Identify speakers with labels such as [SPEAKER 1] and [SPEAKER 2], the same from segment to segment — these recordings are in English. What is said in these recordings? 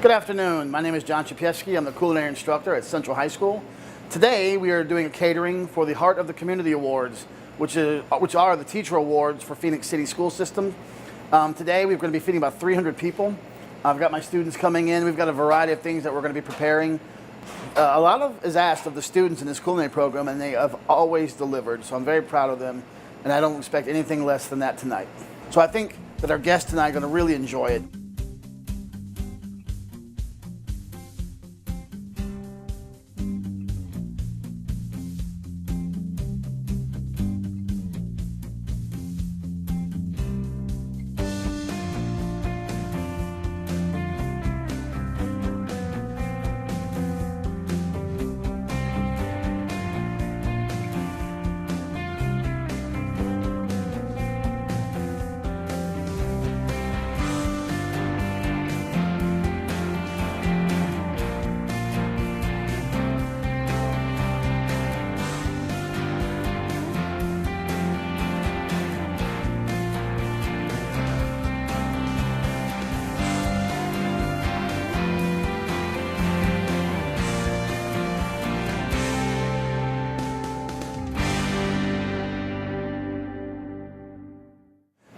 [SPEAKER 1] Good afternoon. My name is John Chapieski. I'm the culinary instructor at Central High School. Today we are doing a catering for the Heart of the Community Awards, which are the teacher awards for Phoenix City School System. Today we're going to be feeding about 300 people. I've got my students coming in. We've got a variety of things that we're going to be preparing. A lot is asked of the students in this culinary program, and they have always delivered. So I'm very proud of them, and I don't expect anything less than that tonight. So I think that our guests tonight are going to really enjoy it.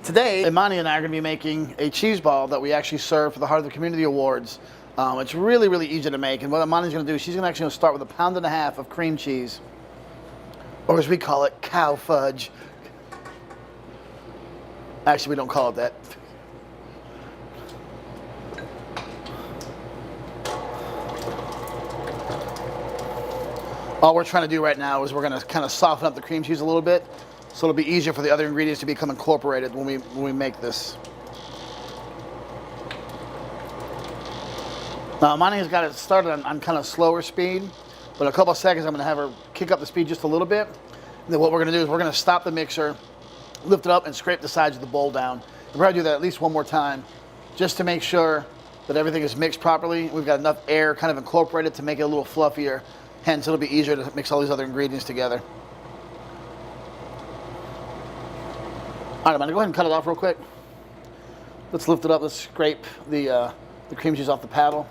[SPEAKER 1] Today, Imani and I are going to be making a cheese ball that we actually serve for the Heart of the Community Awards. It's really, really easy to make. And what Imani's going to do, she's actually going to start with 1.5 pounds of cream cheese, or as we call it, cow fudge. Actually, we don't call it that. All we're trying to do right now is we're going to kind of soften up the cream cheese a little bit, so it'll be easier for the other ingredients to become incorporated when we make this. Now, Imani has got it started on kind of slower speed, but in a couple of seconds I'm going to have her kick up the speed just a little bit. And then what we're going to do is we're going to stop the mixer, lift it up, and scrape the sides of the bowl down. We'll probably do that at least one more time, just to make sure that everything is mixed properly. We've got enough air kind of incorporated to make it a little fluffier. Hence, it'll be easier to mix all these other ingredients together. All right, I'm going to go ahead and cut it off real quick. Let's lift it up. Let's scrape the cream cheese off the paddle.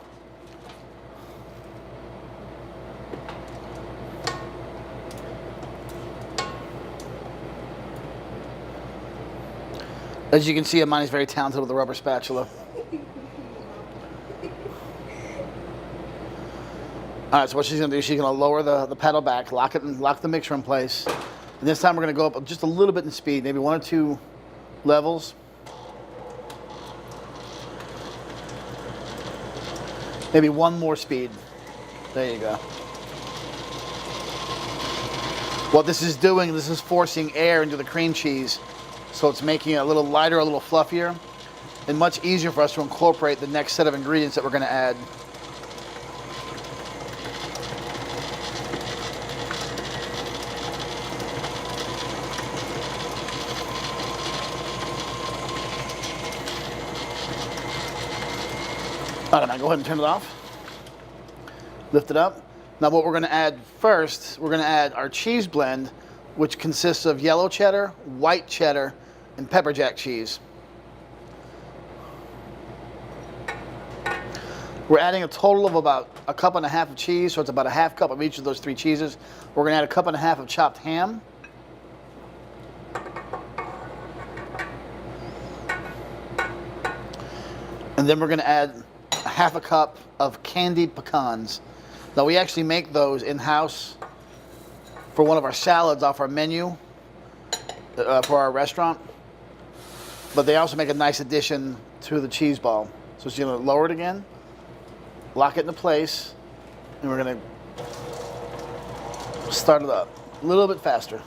[SPEAKER 1] As you can see, Imani's very talented with a rubber spatula. All right, so what she's going to do, she's going to lower the paddle back, lock the mixer in place. And this time we're going to go up just a little bit in speed, maybe 1 or 2 levels. Maybe 1 more speed. There you go. What this is doing, this is forcing air into the cream cheese. So it's making it a little lighter, a little fluffier, and much easier for us to incorporate the next set of ingredients that we're going to add. All right, now go ahead and turn it off. Lift it up. Now what we're going to add first, we're going to add our cheese blend, which consists of yellow cheddar, white cheddar, and pepper jack cheese. We're adding a total of about 1.5 cups of cheese, so it's about a 1/2 cup of each of those 3 cheeses. We're going to add 1.5 cups of chopped ham. And then we're going to add 1/2 cup of candied pecans. Now we actually make those in-house for one of our salads off our menu for our restaurant. But they also make a nice addition to the cheese ball. So she's going to lower it again, lock it into place, and we're going to start it up a little bit faster.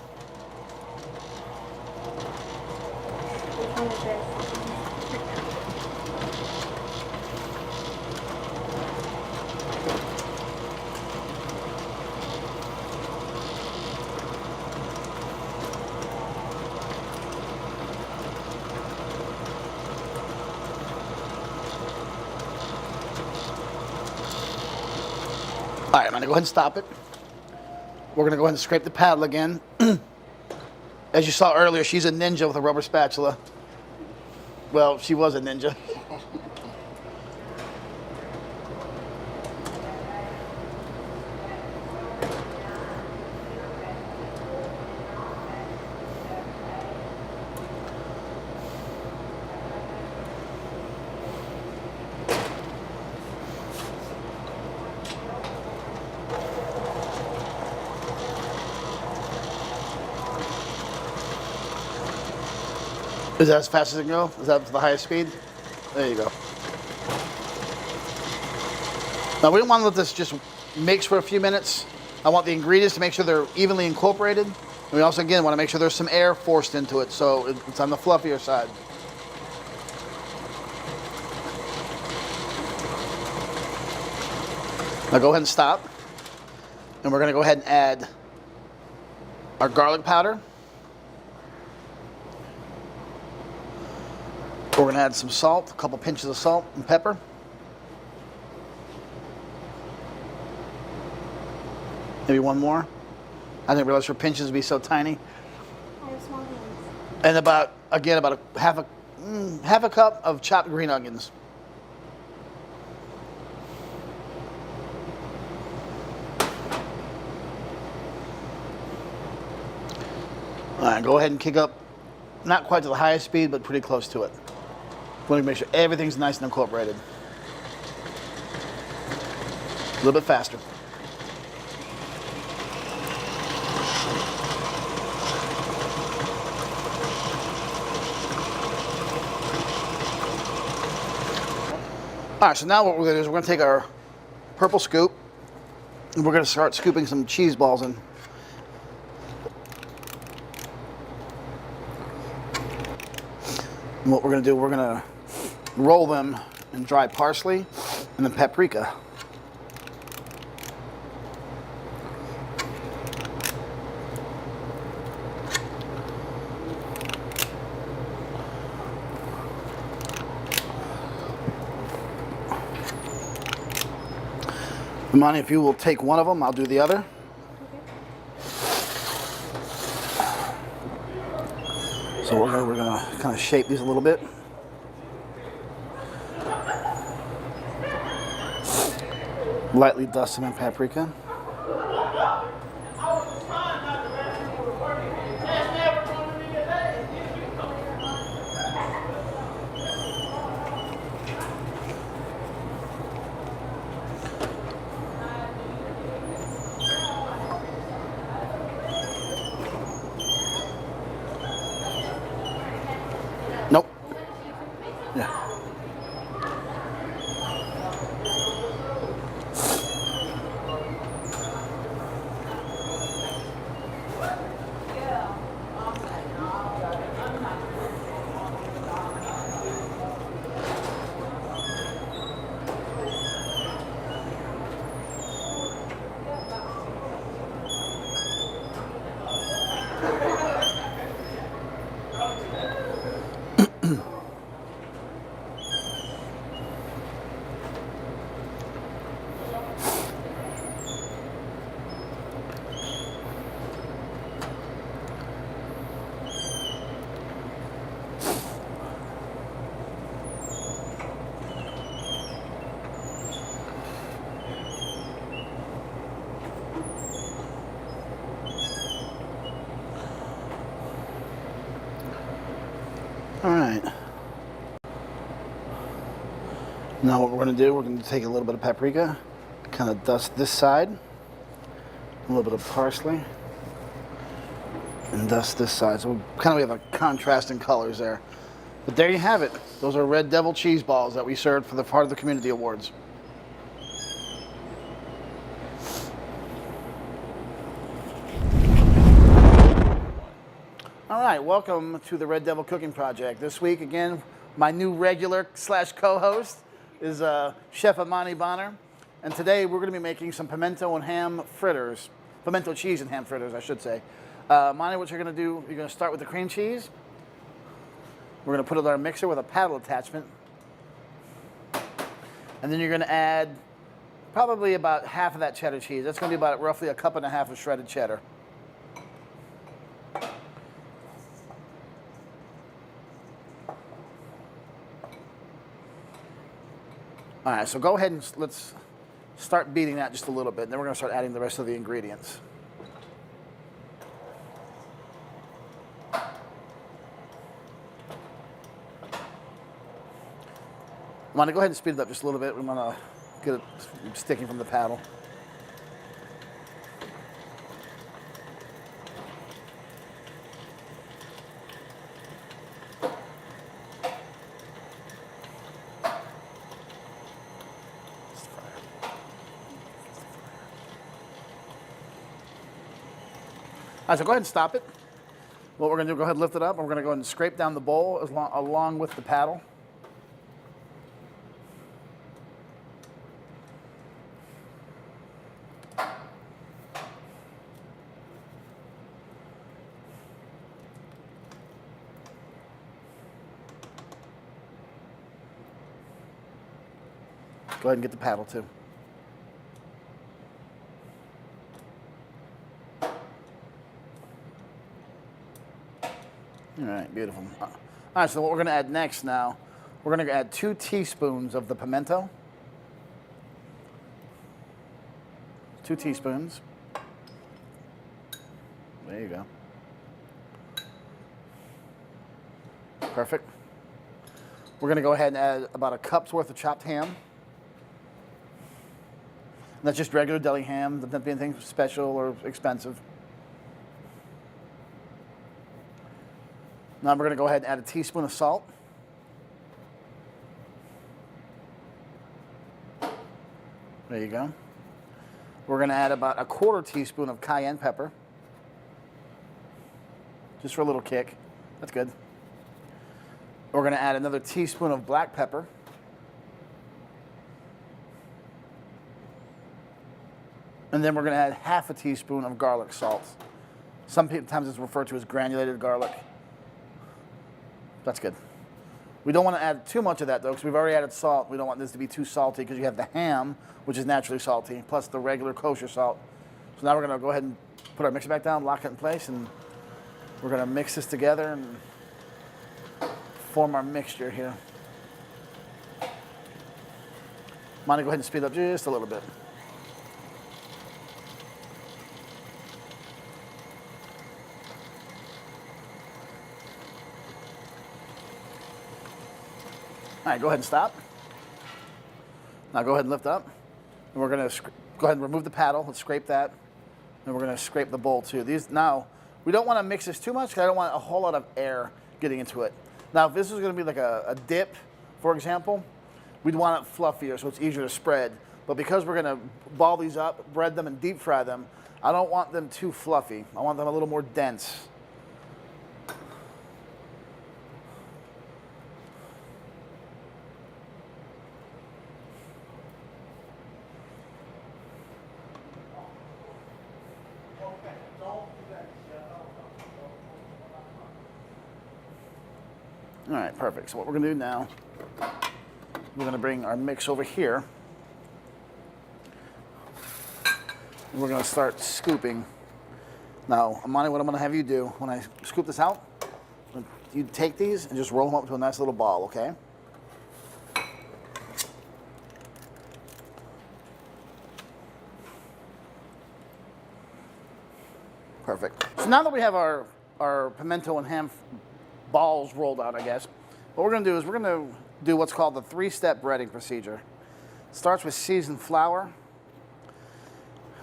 [SPEAKER 1] All right, I'm going to go ahead and stop it. We're going to go ahead and scrape the paddle again. As you saw earlier, she's a ninja with a rubber spatula. Well, she was a ninja. Is that as fast as it can go? Is that the highest speed? There you go. Now we don't want to let this just mix for a few minutes. I want the ingredients to make sure they're evenly incorporated. And we also, again, want to make sure there's some air forced into it so it's on the fluffier side. Now go ahead and stop. And we're going to go ahead and add our garlic powder. We're going to add some salt, a couple pinches of salt and pepper. Maybe one more. I didn't realize your pinches would be so tiny.
[SPEAKER 2] I have small hands.
[SPEAKER 1] And about a half a cup of chopped green onions. All right, go ahead and kick up, not quite to the highest speed, but pretty close to it. Want to make sure everything's nice and incorporated. A little bit faster. All right, so now what we're going to do is we're going to take our purple scoop and we're going to start scooping some cheese balls in. And what we're going to do, we're going to roll them in dry parsley and then paprika. Monty, if you will take one of them, I'll do the other. So we're gonna kind of shape these a little bit. Lightly dust them in paprika. Nope. Yeah. All right. Now what we're going to do, we're going to take a little bit of paprika, kind of dust this side, a little bit of parsley, and dust this side. So we have a contrasting colors there. But there you have it. Those are Red Devil cheese balls that we served for the Heart of the Community Awards. All right, welcome to the Red Devil Cooking Project. This week, again, my new regular / co-host is Chef Amani Bonner. And today we're going to be making some pimento and ham fritters. Pimento cheese and ham fritters, I should say. Amani, what you're going to do, you're going to start with the cream cheese. We're going to put it in our mixer with a paddle attachment. And then you're going to add probably about half of that cheddar cheese. That's going to be about roughly 1.5 cups of shredded cheddar. All right, so go ahead and let's start beating that just a little bit. Then we're going to start adding the rest of the ingredients. I'm going to go ahead and speed it up just a little bit. We want to get it sticking from the paddle. right, so go ahead and stop it. What we're going to do, go ahead and lift it up, and we're going to go ahead and scrape down the bowl along with the paddle. Go ahead and get the paddle too. All right, beautiful. All right, so what we're going to add next now, we're going to add 2 teaspoons of the pimento. 2 teaspoons. There you go. Perfect. We're going to go ahead and add about a cup's worth of chopped ham. And that's just regular deli ham, doesn't have to be anything special or expensive. Now we're going to go ahead and add a teaspoon of salt. There you go. We're going to add about a 1/4 teaspoon of cayenne pepper. Just for a little kick. That's good. We're going to add another teaspoon of black pepper. And then we're going to add 1/2 teaspoon of garlic salt. Sometimes it's referred to as granulated garlic. That's good. We don't want to add too much of that though, because we've already added salt. We don't want this to be too salty because you have the ham, which is naturally salty, plus the regular kosher salt. So now we're going to go ahead and put our mixer back down, lock it in place, and we're going to mix this together and form our mixture here. Mind, go ahead and speed up just a little bit. All right, go ahead and stop. Now go ahead and lift up. And we're going to go ahead and remove the paddle. Let's scrape that. And we're going to scrape the bowl too. Now, we don't want to mix this too much because I don't want a whole lot of air getting into it. Now, if this is going to be like a dip, for example, we'd want it fluffier so it's easier to spread. But because we're going to ball these up, bread them, and deep fry them, I don't want them too fluffy. I want them a little more dense. All right, perfect. So what we're going to do now, we're going to bring our mix over here. And we're going to start scooping. Now, Amani, what I'm going to have you do, when I scoop this out, you take these and just roll them up to a nice little ball, okay? Perfect. So now that we have our pimento and ham balls rolled out, I guess, what we're going to do is we're going to do what's called the 3-step breading procedure. It starts with seasoned flour.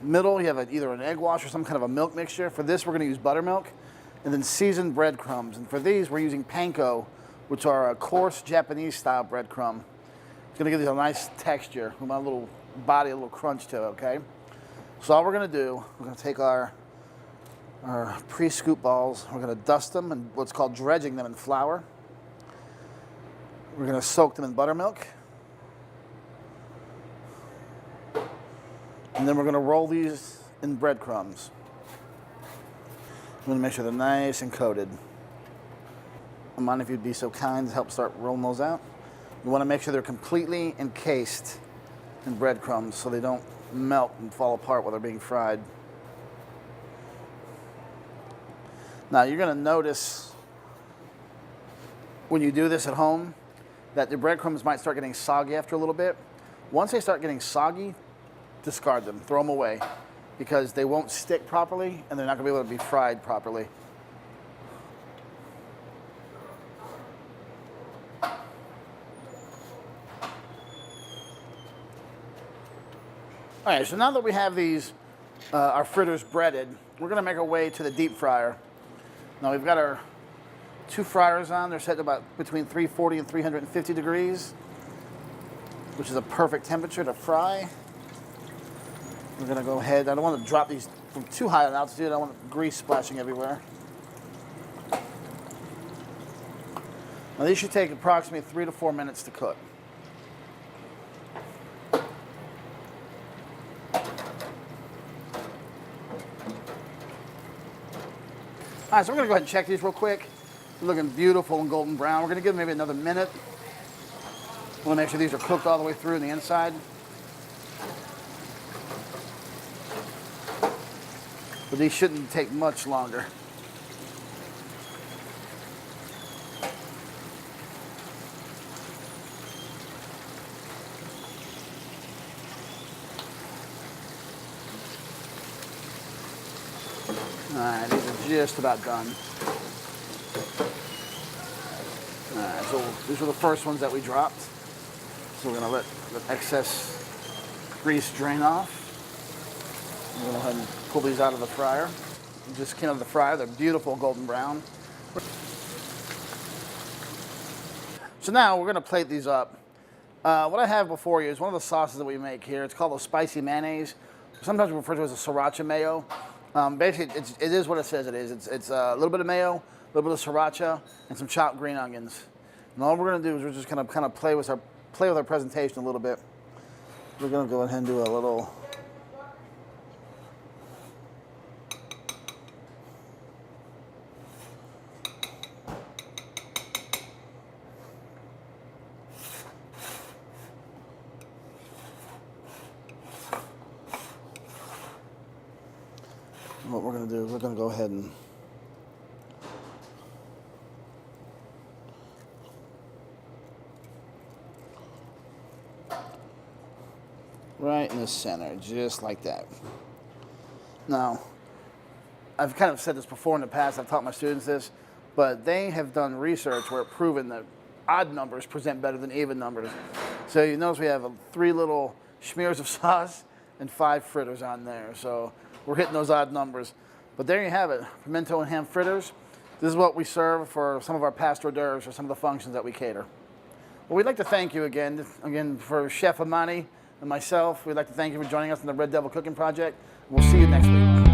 [SPEAKER 1] Middle, you have either an egg wash or some kind of a milk mixture. For this, we're going to use buttermilk. And then seasoned breadcrumbs. And for these, we're using panko, which are a coarse Japanese-style breadcrumb. It's going to give these a nice texture. We want a little body, a little crunch to it, okay? So all we're going to do, we're going to take our pre-scoop balls. We're going to dust them and what's called dredging them in flour. We're going to soak them in buttermilk. And then we're going to roll these in breadcrumbs. I'm going to make sure they're nice and coated. Mind if you'd be so kind to help start rolling those out. You want to make sure they're completely encased in breadcrumbs so they don't melt and fall apart while they're being fried. Now you're going to notice when you do this at home that your breadcrumbs might start getting soggy after a little bit. Once they start getting soggy, discard them, throw them away, because they won't stick properly and they're not going to be able to be fried properly. All right, so now that we have these, our fritters breaded, we're going to make our way to the deep fryer. Now we've got our 2 fryers on. They're set to about between 340 and 350 degrees, which is a perfect temperature to fry. We're going to go ahead. I don't want to drop these from too high an altitude. I don't want grease splashing everywhere. Now these should take approximately 3 to 4 minutes to cook. All right, so we're gonna go ahead and check these real quick. They're looking beautiful and golden brown. We're gonna give them maybe another minute. I wanna make sure these are cooked all the way through on the inside. But these shouldn't take much longer. All right, these are just about done. All right, so these were the first ones that we dropped. So we're gonna let the excess grease drain off. We're gonna go ahead and pull these out of the fryer. We just came out of the fryer, they're beautiful golden brown. So now we're gonna plate these up. What I have before you is one of the sauces that we make here. It's called a spicy mayonnaise. Sometimes we refer to it as a sriracha mayo. Basically, it is what it says it is. It's a little bit of mayo, a little bit of sriracha, and some chopped green onions. And all we're gonna do is we're just gonna kind of play with our presentation a little bit. We're gonna go ahead and do a little. What we're going to do is we're going to go ahead and right in the center, just like that. Now, I've kind of said this before in the past, I've taught my students this, but they have done research where it's proven that odd numbers present better than even numbers. So you notice we have 3 little smears of sauce and 5 fritters on there. So we're hitting those odd numbers. But there you have it, pimento and ham fritters. This is what we serve for some of our past hors d'oeuvres or some of the functions that we cater. Well, we'd like to thank you again for Chef Amani and myself. We'd like to thank you for joining us in the Red Devil Cooking Project. We'll see you next week.